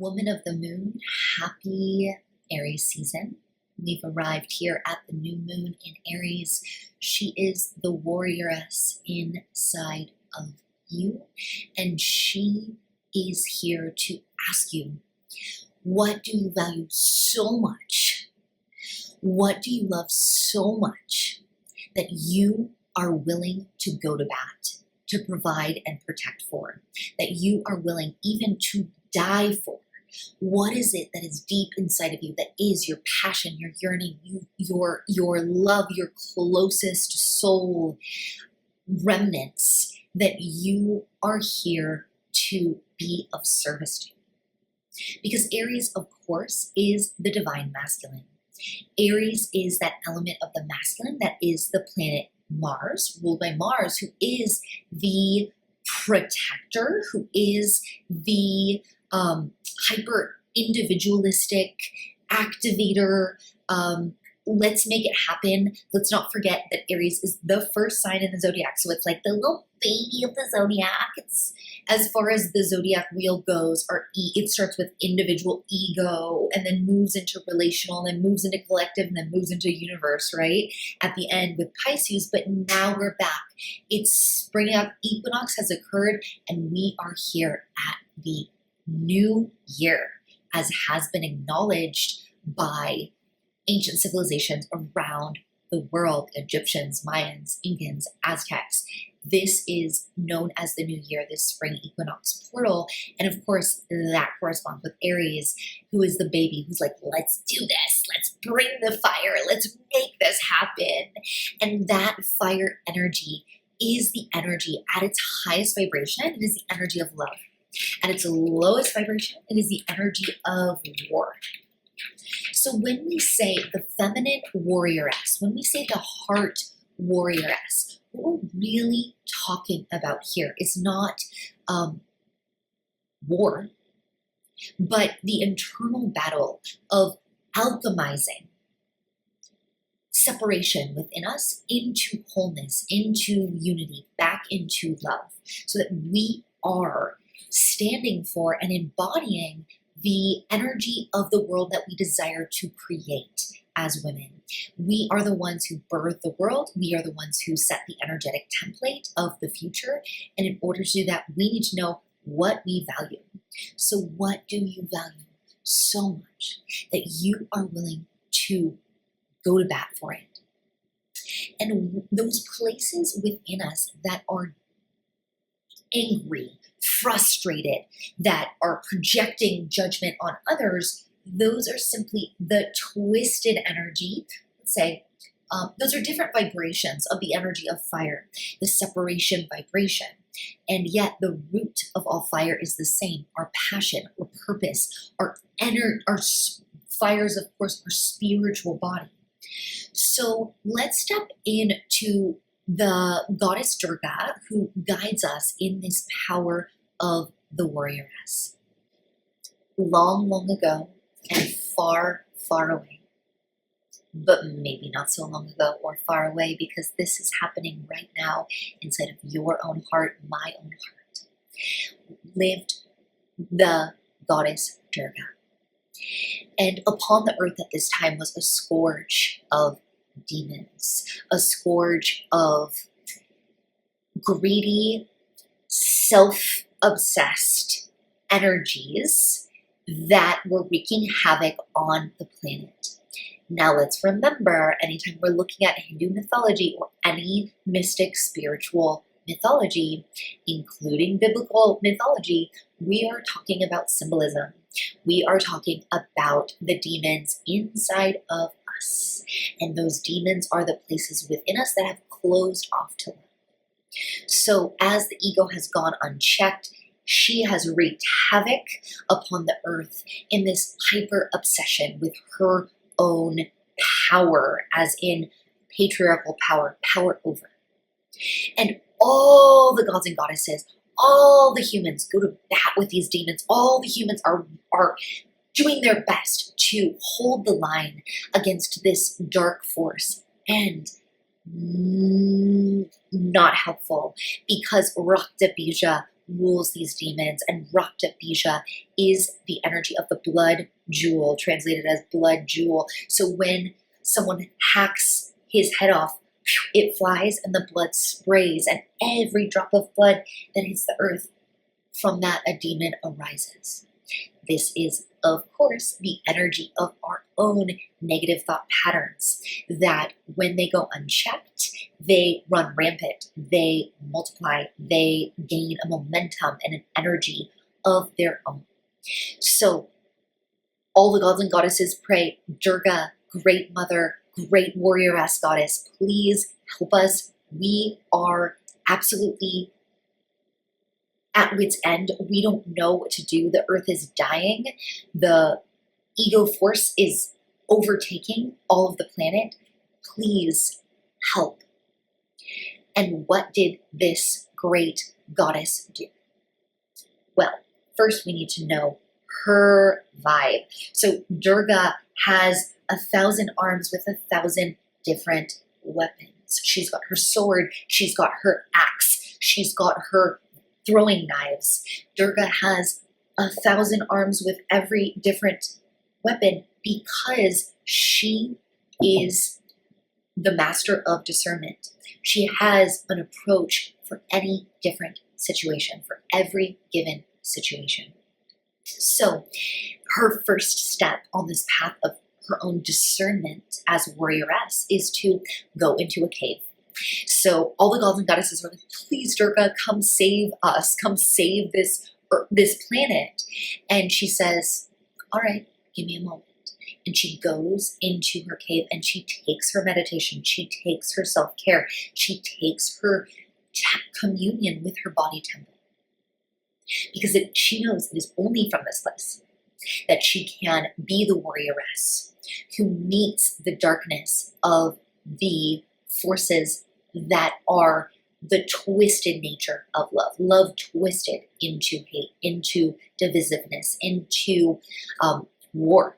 Woman of the Moon, happy Aries season. We've arrived here at the new moon in Aries. She is the warrioress inside of you, and she is here to ask you, what do you value so much? What do you love so much that you are willing to go to bat, to provide and protect for, that you are willing even to die for? What is it that is deep inside of you that is your passion, your yearning, your love, your closest soul remnants that you are here to be of service to? Because Aries, of course, is the divine masculine. Aries is that element of the masculine that is the planet Mars, ruled by Mars, who is the protector, who is the hyper individualistic activator. Let's make it happen. Let's not forget that Aries is the first sign in the zodiac. So it's like the little baby of the zodiac. It's, as far as the zodiac wheel goes, it starts with individual ego and then moves into relational and then moves into collective and then moves into universe, right? At the end with Pisces, but now we're back. It's spring equinox has occurred and we are here at the new year, as has been acknowledged by ancient civilizations around the world, Egyptians, Mayans, Incans, Aztecs. This is known as the new year, this spring equinox portal. And of course, that corresponds with Aries, who is the baby who's like, let's do this. Let's bring the fire. Let's make this happen. And that fire energy is the energy at its highest vibration. It is the energy of love. At its lowest vibration, it is the energy of war. So when we say the feminine warrioress, when we say the heart warrioress, what we're really talking about here is not war, but the internal battle of alchemizing separation within us into wholeness, into unity, back into love, so that we are standing for and embodying the energy of the world that we desire to create as women. We are the ones who birth the world. We are the ones who set the energetic template of the future. And in order to do that, we need to know what we value. So what do you value so much that you are willing to go to bat for it? And those places within us that are angry, frustrated, that are projecting judgment on others, those are simply the twisted energy. Let's say those are different vibrations of the energy of fire, the separation vibration. And yet the root of all fire is the same. Our passion, our purpose, our fires, of course, our spiritual body. So let's step into the goddess Durga, who guides us in this power of the warrioress. Long, long ago and far, far away, but maybe not so long ago or far away, because this is happening right now inside of your own heart, my own heart, lived the goddess Durga. And upon the earth at this time was a scourge of demons, a scourge of greedy, self-obsessed energies that were wreaking havoc on the planet. Now let's remember, anytime we're looking at Hindu mythology or any mystic spiritual mythology, including biblical mythology, we are talking about symbolism. We are talking about the demons inside of us. And those demons are the places within us that have closed off to love. So as the ego has gone unchecked, she has wreaked havoc upon the earth in this hyper obsession with her own power, as in patriarchal power, power over. And all the gods and goddesses, all the humans go to bat with these demons. All the humans are doing their best to hold the line against this dark force, and not helpful, because Rakta Bija rules these demons, and Rakta Bija is the energy of the blood jewel, translated as blood jewel. So when someone hacks his head off, it flies and the blood sprays, and every drop of blood that hits the earth, from that a demon arises. This is, of course, the energy of our own negative thought patterns that when they go unchecked, they run rampant, they multiply, they gain a momentum and an energy of their own. So all the gods and goddesses pray, Durga, great mother, great warrioress goddess, please help us. We are absolutely at wit's end. We don't know what to do. The earth is dying. The ego force is overtaking all of the planet. Please help. And what did this great goddess do? Well, first we need to know her vibe. So Durga has 1,000 arms with 1,000 different weapons. She's got her sword, she's got her axe, she's got her throwing knives. Durga has 1,000 arms with every different weapon because she is the master of discernment. She has an approach for any different situation, for every given situation. So her first step on this path of her own discernment as a warrioress is to go into a cave. So all the gods and goddesses are like, please, Durga, come save us, come save this planet. And she says, all right, give me a moment. And she goes into her cave and she takes her meditation, she takes her self-care, she takes her communion with her body temple. Because she knows it is only from this place that she can be the warrioress who meets the darkness of the forces that are the twisted nature of love. Love twisted into hate, into divisiveness, into war.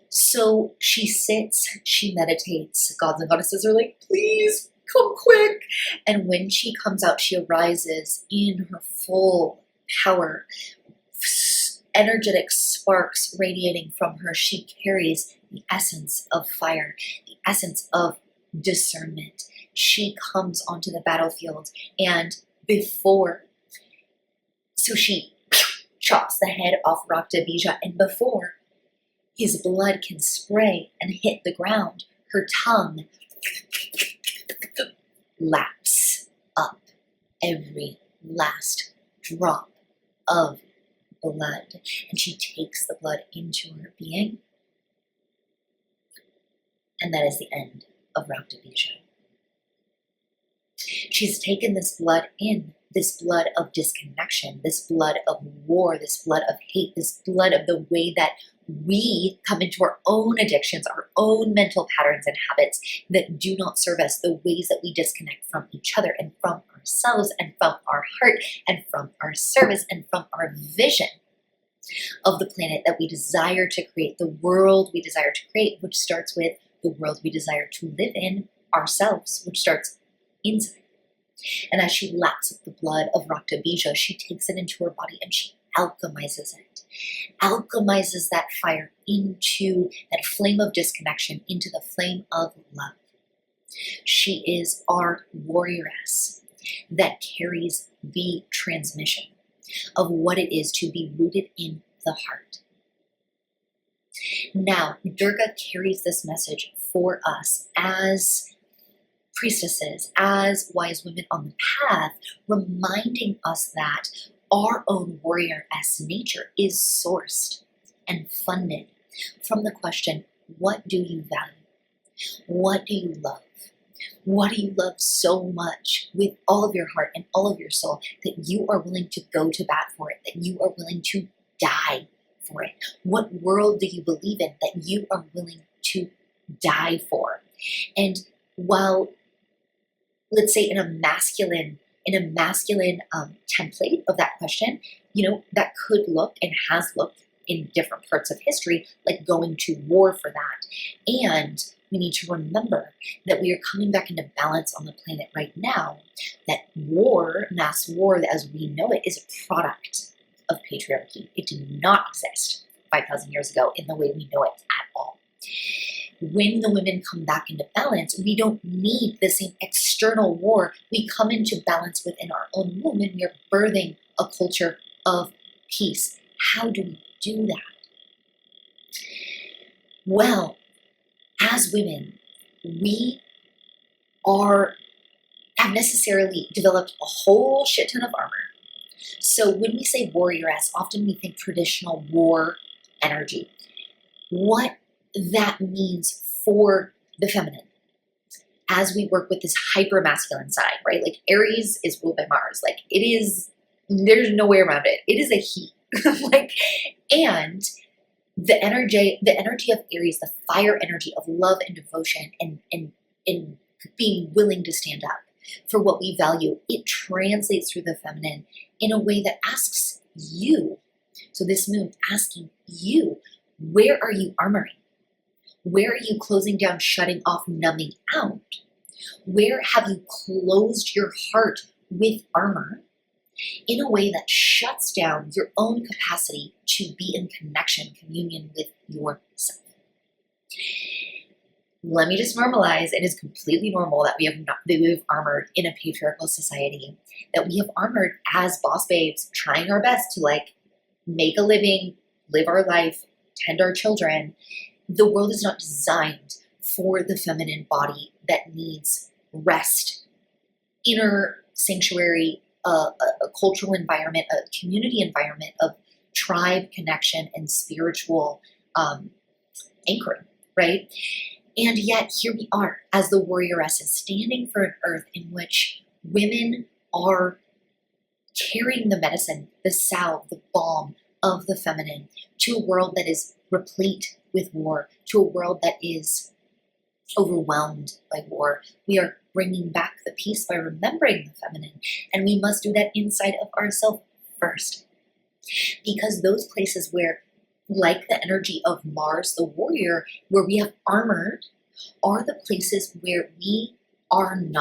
So she sits, she meditates. Gods and goddesses are like, please come quick. And when she comes out, she arises in her full power, energetic sparks radiating from her. She carries the essence of fire, the essence of discernment. She comes onto the battlefield, and she chops the head off Rakta Bija, and before his blood can spray and hit the ground, her tongue laps up every last drop of blood, and she takes the blood into her being, and that is the end of Rakta Bija. She's taken this blood in, this blood of disconnection, this blood of war, this blood of hate, this blood of the way that we come into our own addictions, our own mental patterns and habits that do not serve us, the ways that we disconnect from each other and from ourselves and from our heart and from our service and from our vision of the planet that we desire to create, the world we desire to create, which starts with the world we desire to live in ourselves, which starts inside. And as she laps up the blood of Rakta Bija, she takes it into her body and she alchemizes it. Alchemizes that fire into that flame of disconnection, into the flame of love. She is our warrioress that carries the transmission of what it is to be rooted in the heart. Now, Durga carries this message for us as priestesses, as wise women on the path, reminding us that our own warrioress nature is sourced and funded from the question, what do you value? What do you love? What do you love so much with all of your heart and all of your soul that you are willing to go to bat for it, that you are willing to die for it? What world do you believe in that you are willing to die for? And while, let's say in a masculine template of that question, that could look and has looked in different parts of history like going to war for that. And we need to remember that we are coming back into balance on the planet right now, that war, mass war as we know it, is a product of patriarchy. It did not exist 5,000 years ago in the way we know it at all. When the women come back into balance, we don't need the same external war. We come into balance within our own womb, and we are birthing a culture of peace. How do we do that? Well, as women, we have necessarily developed a whole shit ton of armor. So when we say warrioress, often we think traditional war energy. What that means for the feminine as we work with this hyper masculine side, right? Like Aries is ruled by Mars. Like it is, there's no way around it. It is a heat. And the energy of Aries, the fire energy of love and devotion and being willing to stand up for what we value, it translates through the feminine in a way that asks you. So this moon asking you, where are you armoring? Where are you closing down, shutting off, numbing out? Where have you closed your heart with armor in a way that shuts down your own capacity to be in connection, communion with yourself? Let me just normalize, it is completely normal that we have armored in a patriarchal society, that we have armored as boss babes, trying our best to like make a living, live our life, tend our children. The world is not designed for the feminine body that needs rest, inner sanctuary, a cultural environment, a community environment of tribe connection and spiritual anchoring, right? And yet here we are as the warrioresses, standing for an earth in which women are carrying the medicine, the salve, the balm of the feminine to a world that is replete with war, to a world that is overwhelmed by war. We are bringing back the peace by remembering the feminine, and we must do that inside of ourselves first. Because those places where, like the energy of Mars, the warrior, where we have armored, are the places where we are in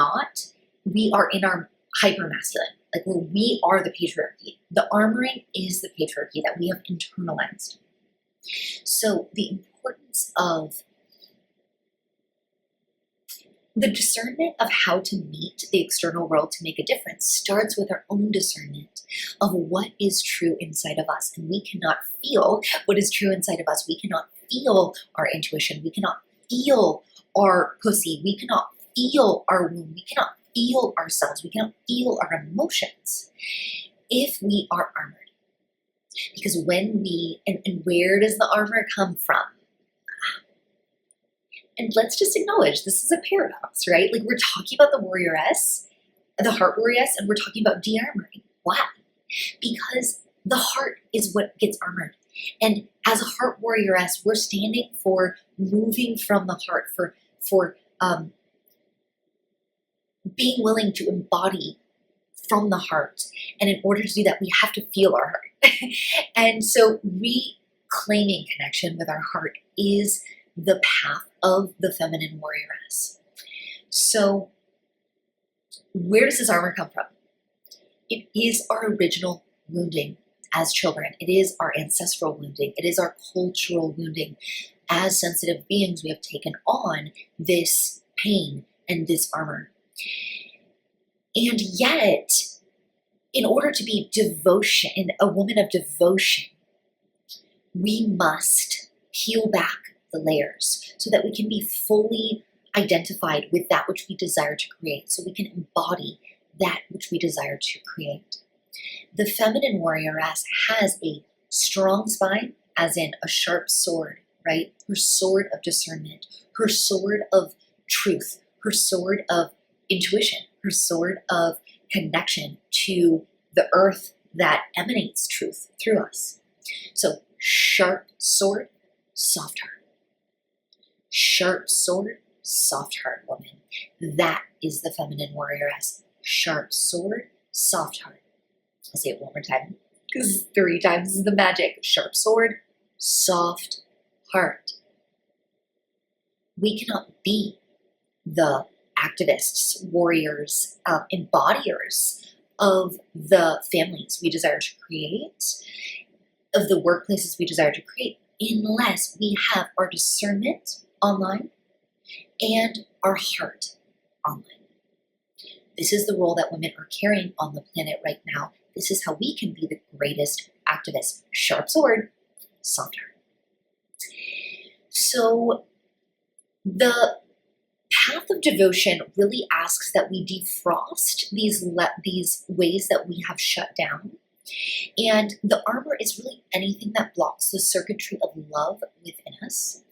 our hyper-masculine, like where we are the patriarchy. The armoring is the patriarchy that we have internalized. So the importance of the discernment of how to meet the external world to make a difference starts with our own discernment of what is true inside of us. And we cannot feel what is true inside of us. We cannot feel our intuition. We cannot feel our pussy. We cannot feel our womb. We cannot feel ourselves. We cannot feel our emotions if we are armored. Because when we, and where does the armor come from? And let's just acknowledge this is a paradox, right? Like we're talking about the warrioress, the heart warrioress, and we're talking about de-armoring. Why? Because the heart is what gets armored. And as a heart warrioress, we're standing for moving from the heart, for being willing to embody from the heart. And in order to do that, we have to feel our heart. And so reclaiming connection with our heart is the path of the feminine warrioress. So where does this armor come from? It is our original wounding as children. It is our ancestral wounding. It is our cultural wounding. As sensitive beings, we have taken on this pain and this armor. And yet, in order to be devotion, a woman of devotion, we must peel back the layers so that we can be fully identified with that which we desire to create, so we can embody that which we desire to create. The feminine warrioress has a strong spine, as in a sharp sword, right? Her sword of discernment, her sword of truth, her sword of intuition, her sword of connection to the earth that emanates truth through us. So sharp sword, soft heart. Sharp sword, soft heart woman. That is the feminine warrioress. Sharp sword, soft heart. I'll say it one more time, because 3 times is the magic. Sharp sword, soft heart. we cannot be the activists, warriors, embodiers of the families we desire to create, of the workplaces we desire to create, unless we have our discernment online and our heart online. This is the role that women are carrying on the planet right now. This is how we can be the greatest activists. Sharp sword, soft heart. So the path of devotion really asks that we defrost these ways that we have shut down. And the armor is really anything that blocks the circuitry of love within us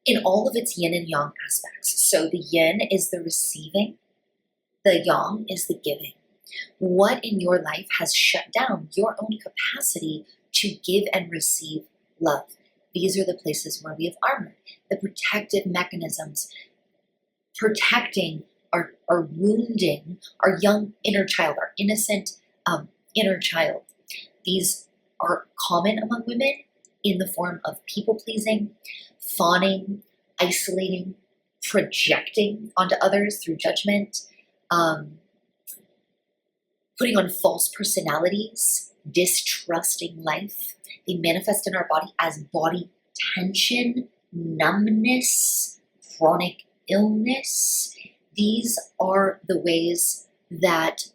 in all of its yin and yang aspects. So the yin is the receiving, the yang is the giving. What in your life has shut down your own capacity to give and receive love? These are the places where we have armor, the protective mechanisms, protecting our wounding, our young inner child, our innocent inner child. These are common among women in the form of people-pleasing, fawning, isolating, projecting onto others through judgment, putting on false personalities, distrusting life. They manifest in our body as body tension, numbness, chronic illness. These are the ways that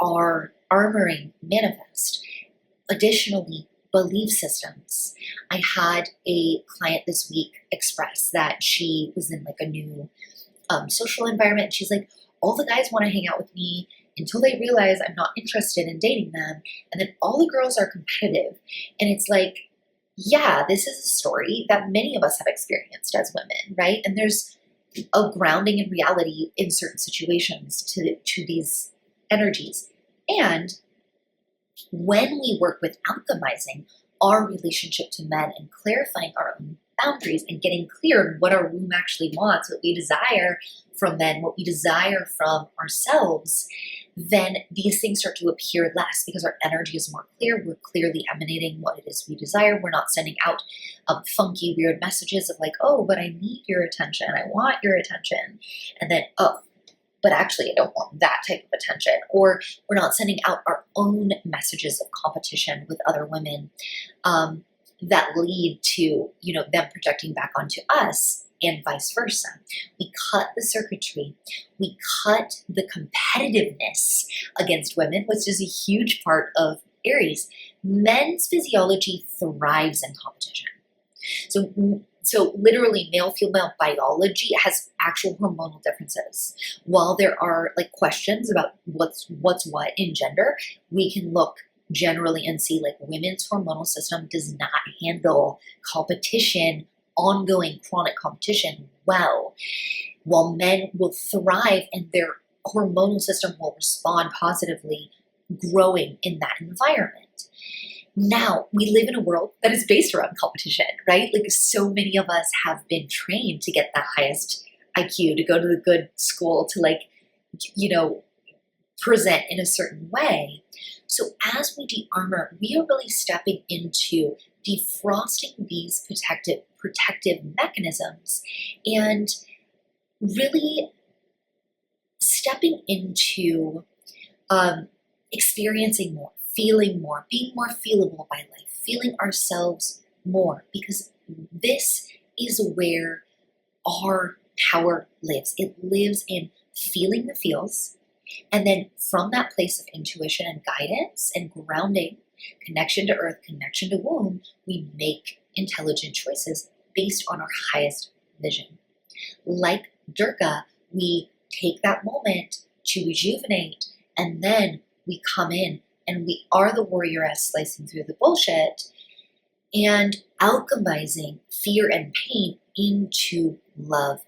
our armoring manifest. Additionally, belief systems. I had a client this week express that she was in like a new social environment. She's like, all the guys want to hang out with me until they realize I'm not interested in dating them. And then all the girls are competitive. And it's like, yeah, this is a story that many of us have experienced as women, right? And there's a grounding in reality in certain situations to these energies. And when we work with alchemizing our relationship to men and clarifying our own boundaries and getting clear on what our womb actually wants, what we desire from men, what we desire from ourselves, then these things start to appear less because our energy is more clear. We're clearly emanating what it is we desire. We're not sending out funky, weird messages of like, oh, but I need your attention. I want your attention. And then, oh, but actually I don't want that type of attention. Or we're not sending out our own messages of competition with other women that lead to, them projecting back onto us and vice versa. We cut the circuitry. We cut the competitiveness against women, which is a huge part of Aries. Men's physiology thrives in competition. So literally male-female biology has actual hormonal differences. While there are like questions about what's what in gender, we can look generally and see like women's hormonal system does not handle competition, ongoing chronic competition well, while men will thrive and their hormonal system will respond positively, growing in that environment. Now, we live in a world that is based around competition, right? Like so many of us have been trained to get the highest IQ, to go to the good school, to present in a certain way. So as we de-armor, we are really stepping into defrosting these protective mechanisms and really stepping into experiencing more, feeling more, being more feelable by life, feeling ourselves more, because this is where our power lives. It lives in feeling the feels, and then from that place of intuition and guidance and grounding, connection to earth, connection to womb, we make intelligent choices based on our highest vision. Like Durga, we take that moment to rejuvenate, and then we come in and we are the warrioress slicing through the bullshit and alchemizing fear and pain into love.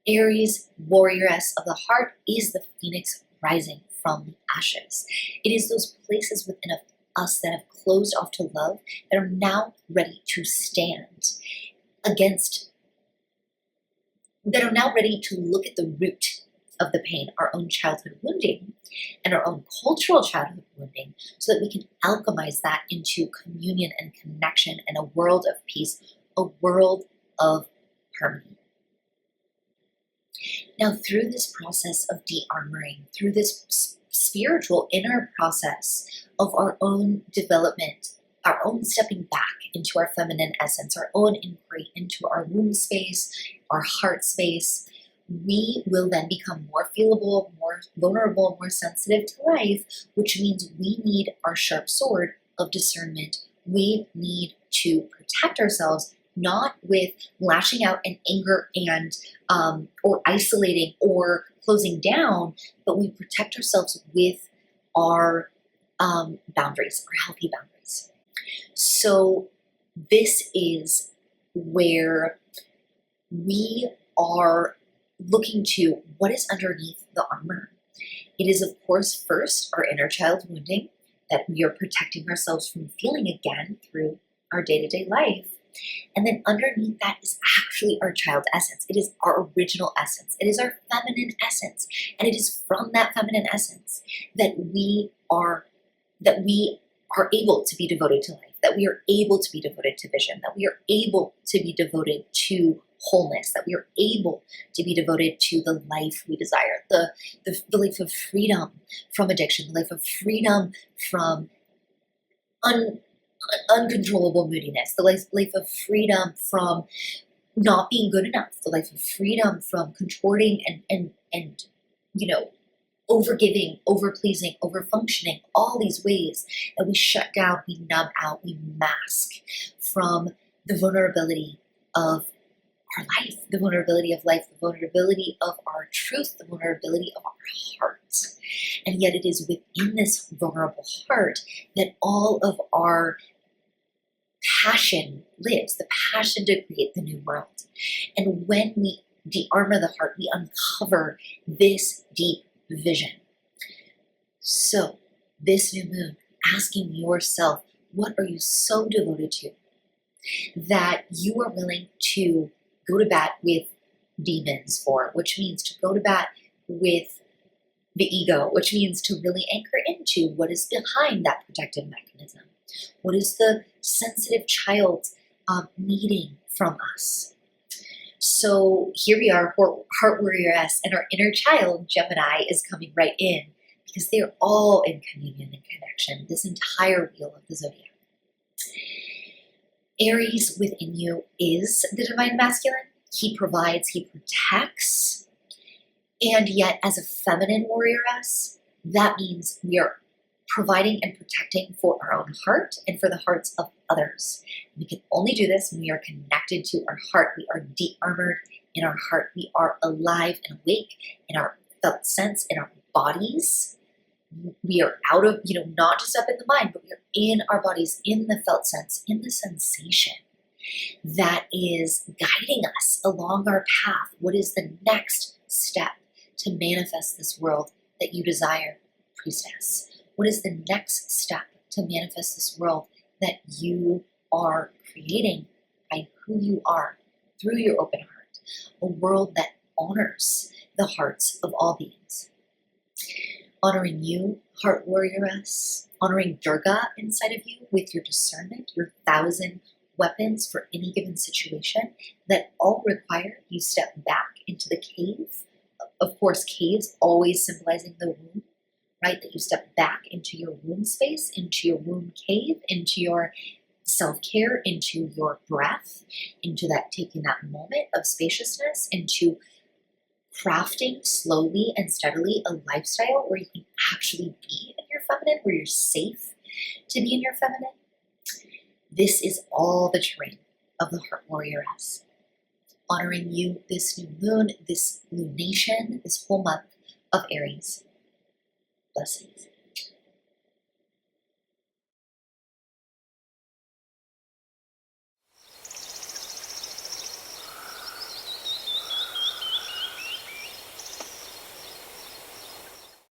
Aries, warrioress of the heart, is the phoenix rising from the ashes. It is those places within us that have closed off to love that are now ready to stand against, that are now ready to look at the root of the pain, our own childhood wounding and our own cultural childhood wounding, so that we can alchemize that into communion and connection and a world of peace, a world of harmony. Now, through this process of de-armoring, through this spiritual inner process of our own development, our own stepping back into our feminine essence, our own inquiry into our womb space, our heart space, we will then become more feelable, more vulnerable, more sensitive to life, which means we need our sharp sword of discernment. We need to protect ourselves, not with lashing out in anger and or isolating or closing down, but we protect ourselves with our boundaries, our healthy boundaries. So this is where we are looking to what is underneath the armor. It is, of course, first our inner child wounding that we are protecting ourselves from feeling again through our day-to-day life. And then underneath that is actually our child essence. It is our original essence. It is our feminine essence. And it is from that feminine essence that we are able to be devoted to life, that we are able to be devoted to vision, that we are able to be devoted to wholeness, that we are able to be devoted to the life we desire, the life of freedom from addiction, the life of freedom from uncontrollable moodiness, the life of freedom from not being good enough, the life of freedom from contorting and overgiving, overpleasing, overfunctioning, all these ways that we shut down, we numb out, we mask from the vulnerability of our life, the vulnerability of life, the vulnerability of our truth, the vulnerability of our heart. And yet it is within this vulnerable heart that all of our passion lives, the passion to create the new world. And when we de-armor the heart, we uncover this deep vision. So this new moon, asking yourself, what are you so devoted to that you are willing to go to bat with demons for, which means to go to bat with the ego, which means to really anchor into what is behind that protective mechanism. What is the sensitive child needing from us? So here we are, Heart Warrioress, and our inner child, Gemini, is coming right in because they are all in communion and connection, this entire wheel of the zodiac. Aries within you is the divine masculine. He provides, he protects. And yet, as a feminine warrioress, that means we are providing and protecting for our own heart and for the hearts of others. We can only do this when we are connected to our heart. We are de-armored in our heart. We are alive and awake in our felt sense, in our bodies. We are out of, not just up in the mind, but we are in our bodies, in the felt sense, in the sensation that is guiding us along our path. What is the next step to manifest this world that you desire, priestess? What is the next step to manifest this world that you are creating by who you are through your open heart? A world that honors the hearts of all beings. Honoring you, Heart Warrioress, honoring Durga inside of you with your discernment, your 1,000 weapons for any given situation that all require you step back into the cave. Of course, caves always symbolizing the womb, right? That you step back into your womb space, into your womb cave, into your self-care, into your breath, into that taking that moment of spaciousness, into crafting slowly and steadily a lifestyle where you can actually be in your feminine, where you're safe to be in your feminine. This is all the terrain of the Heart Warrioress. Honoring you this new moon, this lunation, this whole month of Aries. Blessings.